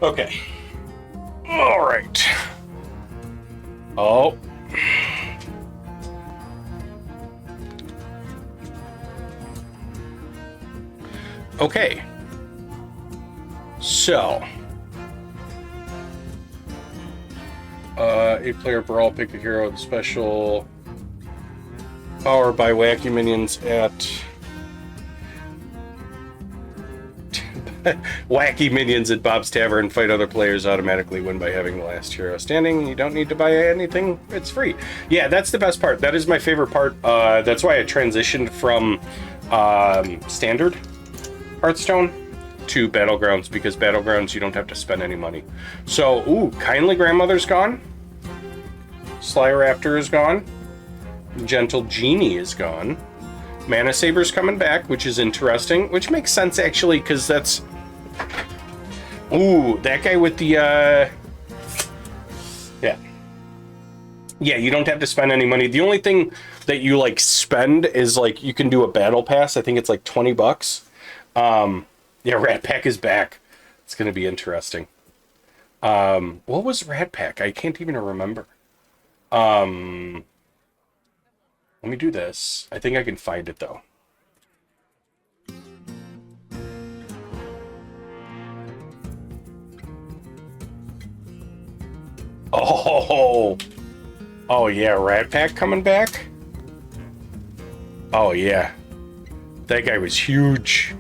Okay. All right. Oh. Okay. So. 8-player brawl, pick a hero with special power by wacky minions at wacky minions at Bob's Tavern. Fight other players, automatically win by having the last hero standing. You don't need to buy anything. It's free. Yeah, that's the best part. That is my favorite part. That's why I transitioned from standard Hearthstone to Battlegrounds, because Battlegrounds you don't have to spend any money. So, ooh, Kindly Grandmother's gone. Sly Raptor is gone. Gentle Genie is gone. Mana Saber's coming back, which is interesting, which makes sense actually, because that's... Ooh, that guy with the, yeah. Yeah, you don't have to spend any money. The only thing that you, like, spend is, like, you can do a battle pass. I think it's, like, 20 bucks. Yeah, Rat Pack is back. It's going to be interesting. What was Rat Pack? I can't even remember. Let me do this. I think I can find it, though. Oh! Oh, yeah, Rat Pack coming back? Oh, yeah. That guy was huge.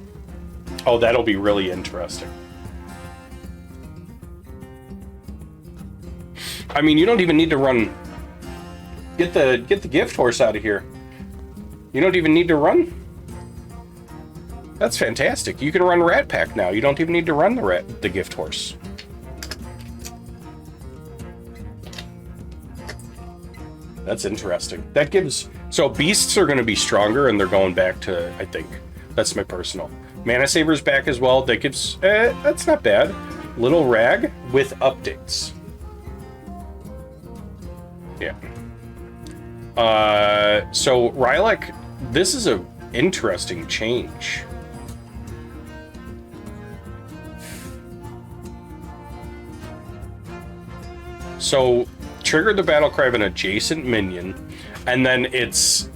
Oh, that'll be really interesting. I mean, you don't even need to run... Get the gift horse out of here. You don't even need to run. That's fantastic. You can run Rat Pack now. You don't even need to run the gift horse. That's interesting. That gives... So beasts are going to be stronger, and they're going back to, I think. That's my personal. Mana Saber's back as well. That gives... that's not bad. Little Rag with updates. Yeah. So Rylak, this is a interesting change. So trigger the battle cry of an adjacent minion, and then it's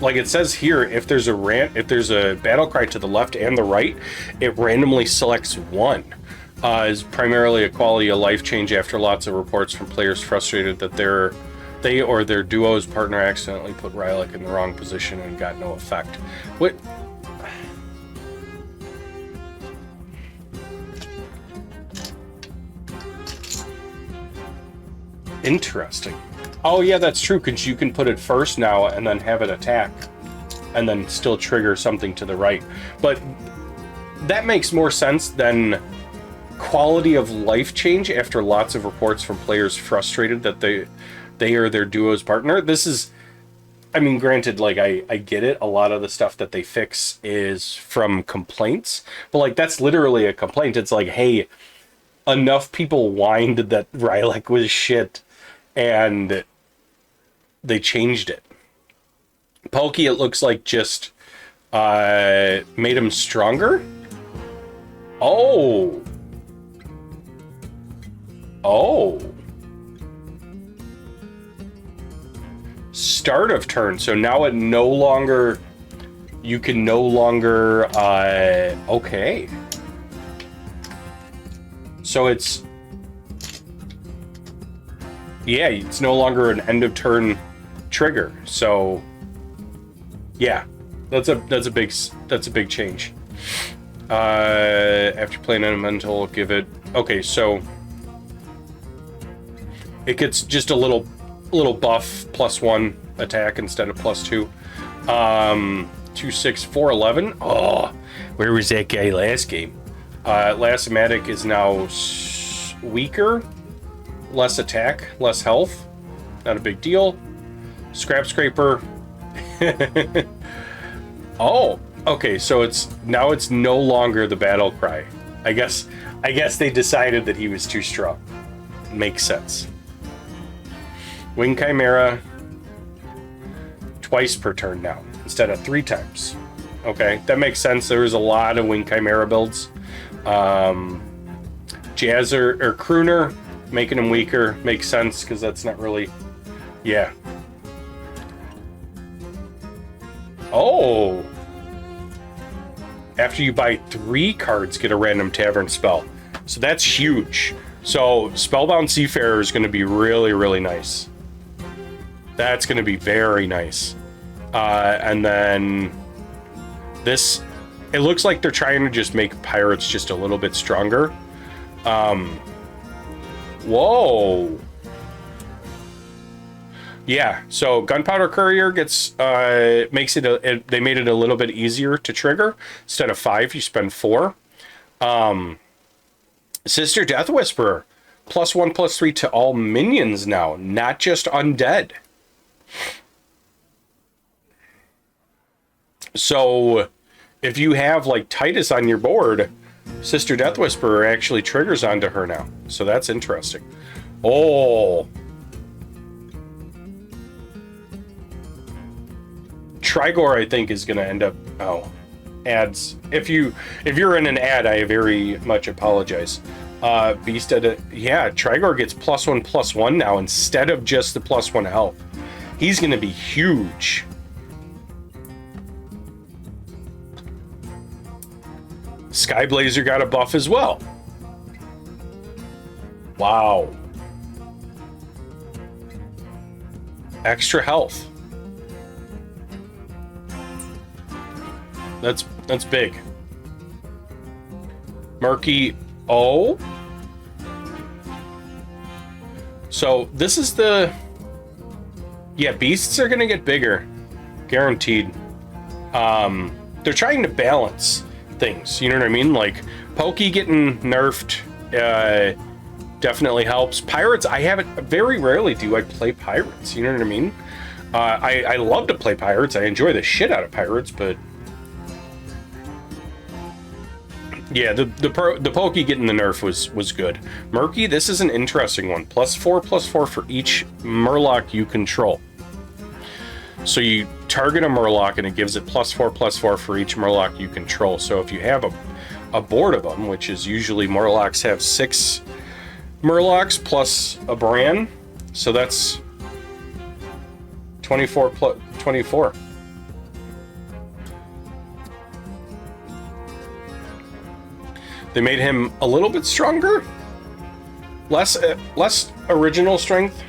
like it says here, if there's a battle cry to the left and the right, it randomly selects one. Is primarily a quality of life change after lots of reports from players frustrated that they or their duo's partner accidentally put Rylak in the wrong position and got no effect. What? Interesting. Oh yeah, that's true, because you can put it first now and then have it attack and then still trigger something to the right. But that makes more sense than quality of life change after lots of reports from players frustrated that they or their duo's partner. This is, I mean, granted, like, I get it. A lot of the stuff that they fix is from complaints, but like, that's literally a complaint. It's like, hey, enough people whined that Rylak was shit, and they changed it. Pokey, it looks like, just made him stronger. Oh. Oh. Start of turn. So now it no longer... You can no longer... okay. So it's... Yeah, it's no longer an end of turn trigger. So... Yeah. That's a big change. After playing Elemental, give it... Okay, so... It gets just a little buff, +1 attack instead of +2. 2, 6, 4, 11. Oh, where was that guy last game? Lastomatic is now weaker, less attack, less health. Not a big deal. Scrap Scraper. Oh, okay. So it's no longer the battle cry. I guess they decided that he was too strong. Makes sense. Wing Chimera twice per turn now instead of 3 times. Okay, that makes sense. There was a lot of Wing Chimera builds Jazzer or Crooner, making him weaker makes sense because that's not really, yeah. Oh, after you buy 3 cards, get a random tavern spell. So that's huge. So Spellbound Seafarer is going to be really, really nice. That's going to be very nice. And then this, it looks like they're trying to just make pirates just a little bit stronger. Whoa. Yeah, so Gunpowder Courier gets, makes it, they made it a little bit easier to trigger. Instead of 5, you spend 4. Sister Death Whisperer, +1/+3 to all minions now, not just undead. So, if you have, like, Titus on your board, Sister Death Whisperer actually triggers onto her now. So that's interesting. Oh. Trigor, I think, is going to end up... Oh. Ads. If you're in an ad, I very much apologize. Beast at yeah, Trigor gets +1/+1 now instead of just the +1 health. He's going to be huge. Skyblazer got a buff as well. Wow. Extra health. That's big. Murky. Oh. So this is the... Yeah, beasts are gonna get bigger. Guaranteed. They're trying to balance things, you know what I mean? Like, Pokey getting nerfed definitely helps. Pirates, I haven't... Very rarely do I play pirates, you know what I mean? I love to play pirates. I enjoy the shit out of pirates, but... Yeah, the Pokey getting the nerf was good. Murky, this is an interesting one. +4/+4 for each Murloc you control. So you target a Murloc and it gives it +4/+4 for each Murloc you control. So if you have a board of them, which is usually Murlocs have 6 Murlocs plus a Bran, so that's 24. They made him a little bit stronger, less original strength.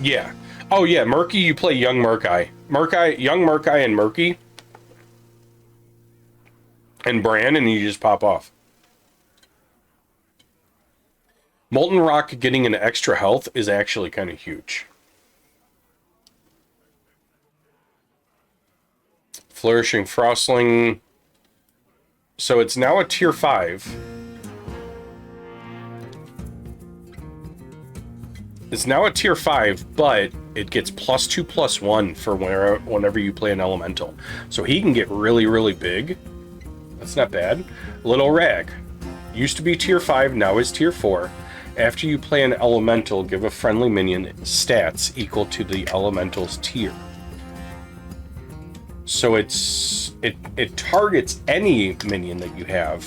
Yeah. Oh yeah, Murky. You play young Murky, young Murky, and Murky, and Bran, and you just pop off. Molten Rock getting an extra health is actually kind of huge. Flourishing Frostling. So it's now a tier 5. It's now a tier 5, but it gets +2/+1 for whenever you play an elemental. So he can get really, really big. That's not bad. Little Rag. Used to be tier 5, now is tier 4. After you play an elemental, give a friendly minion stats equal to the elemental's tier. So it targets any minion that you have,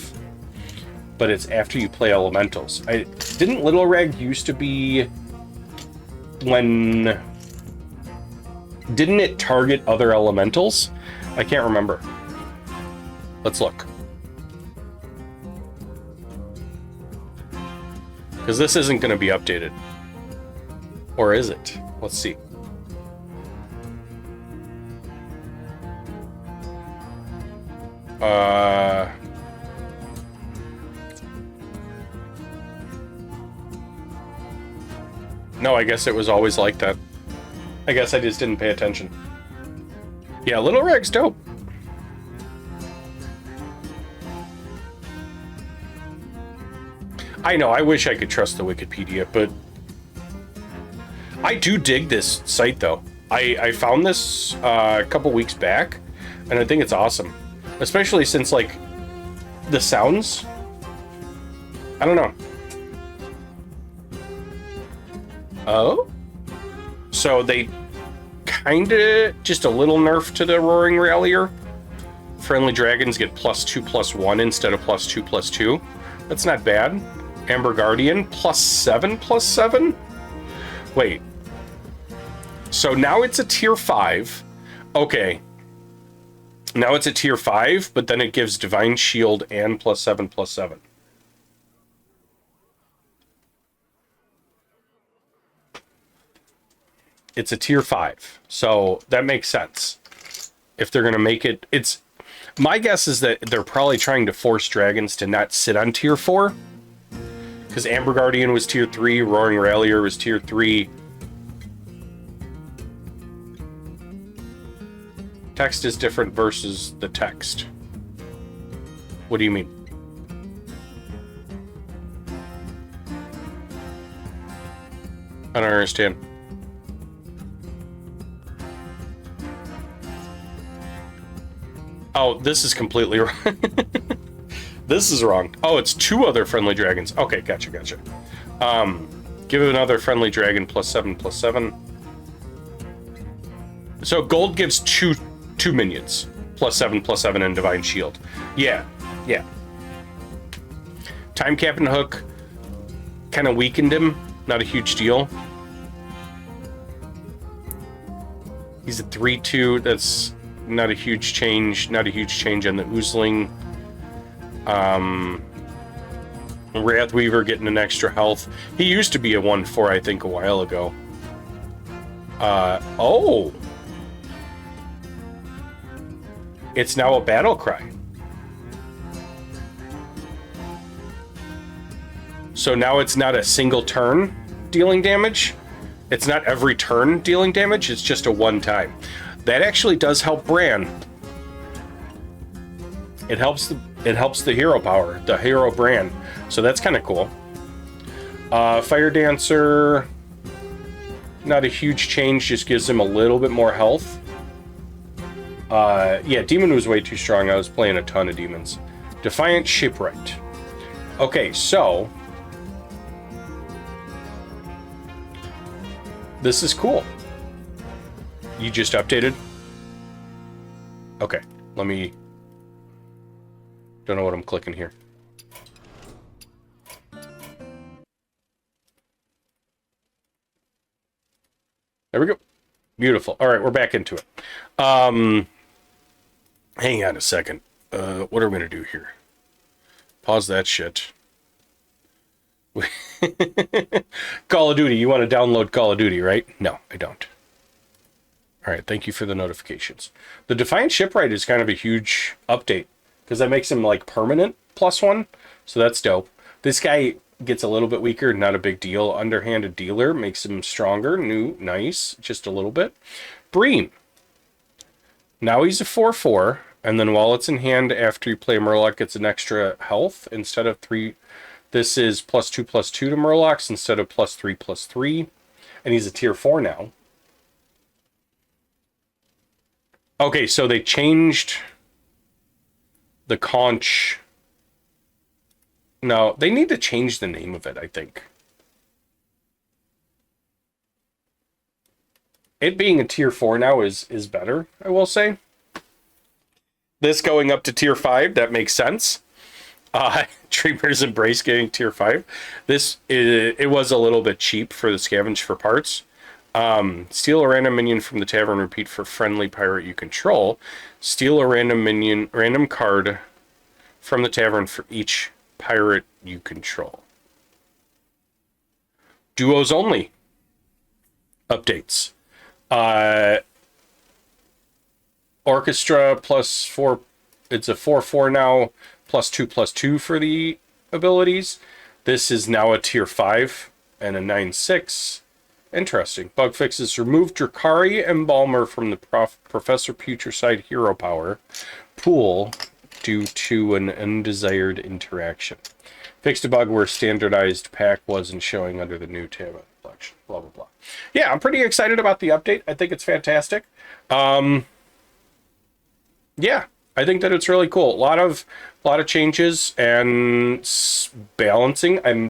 but it's after you play elementals. Didn't Little Rag used to be when... Didn't it target other elementals? I can't remember. Let's look. Because this isn't going to be updated. Or is it? Let's see. No, I guess it was always like that. I guess I just didn't pay attention. Yeah, Little Rag's dope. I know, I wish I could trust the Wikipedia, but... I do dig this site, though. I found this a couple weeks back, and I think it's awesome. Especially since, like, the sounds... I don't know. Oh? So they kinda... just a little nerf to the Roaring Rallier. Friendly dragons get +2/+1 instead of +2/+2. That's not bad. Amber Guardian +7/+7. Wait. So now it's a tier 5. Okay. Now it's a tier 5, but then it gives Divine Shield and +7/+7. It's a tier 5. So that makes sense. If they're going to make it, it's my guess is that they're probably trying to force dragons to not sit on tier 4. Because Amber Guardian was tier 3, Roaring Rallier was tier 3. Text is different versus the text. What do you mean? I don't understand. Oh, this is completely wrong. This is wrong. Oh, it's 2 other friendly dragons. Okay, gotcha. Give it another friendly dragon +7/+7. So gold gives two minions, +7/+7 and Divine Shield. Yeah. Time Captain Hook kind of weakened him. Not a huge deal. He's a 3/2. That's not a huge change. Not a huge change on the Oozling. Wrathweaver getting an extra health. He used to be a 1/4, I think, a while ago. Oh. It's now a battle cry. So now it's not a single turn dealing damage. It's not every turn dealing damage. It's just a one time. That actually does help Bran. It helps the hero power, the hero Bran. So that's kind of cool. Fire Dancer, not a huge change, just gives him a little bit more health. Yeah, Demon was way too strong. I was playing a ton of demons. Defiant Shipwright. Okay, so this is cool. You just updated? Okay, let me... Don't know what I'm clicking here. There we go. Beautiful. All right, we're back into it. Hang on a second. What are we going to do here? Pause that shit. Call of Duty. You want to download Call of Duty, right? No, I don't. All right, thank you for the notifications. The Defiant Shipwright is kind of a huge update because that makes him like permanent +1. So that's dope. This guy gets a little bit weaker, not a big deal. Underhanded Dealer makes him stronger. New, nice, just a little bit. Bream. Now he's a 4/4, and then while it's in hand after you play Murloc, gets an extra health instead of 3. This is +2/+2 to Murlocs instead of +3/+3, and he's a tier 4 now. Okay, so they changed the conch. No, they need to change the name of it, I think. It being a tier 4 now is better, I will say. This going up to tier 5, that makes sense. Dreamer's Embrace getting tier 5. This, it was a little bit cheap for the scavenge for parts. Steal a random minion from the tavern, repeat for friendly pirate you control. Steal a random card from the tavern for each pirate you control. Duos only updates. Orchestra +4, it's a 4/4 now, +2/+2 for the abilities. This is now a tier 5 and a 9/6. Interesting. Bug fixes: remove Drakari Embalmer from the Professor Putricide hero power pool due to an undesired interaction. Fixed a bug where standardized pack wasn't showing under the new tab collection. Blah blah blah. Yeah, I'm pretty excited about the update. I think it's fantastic. Yeah, I think that it's really cool. A lot of changes and balancing.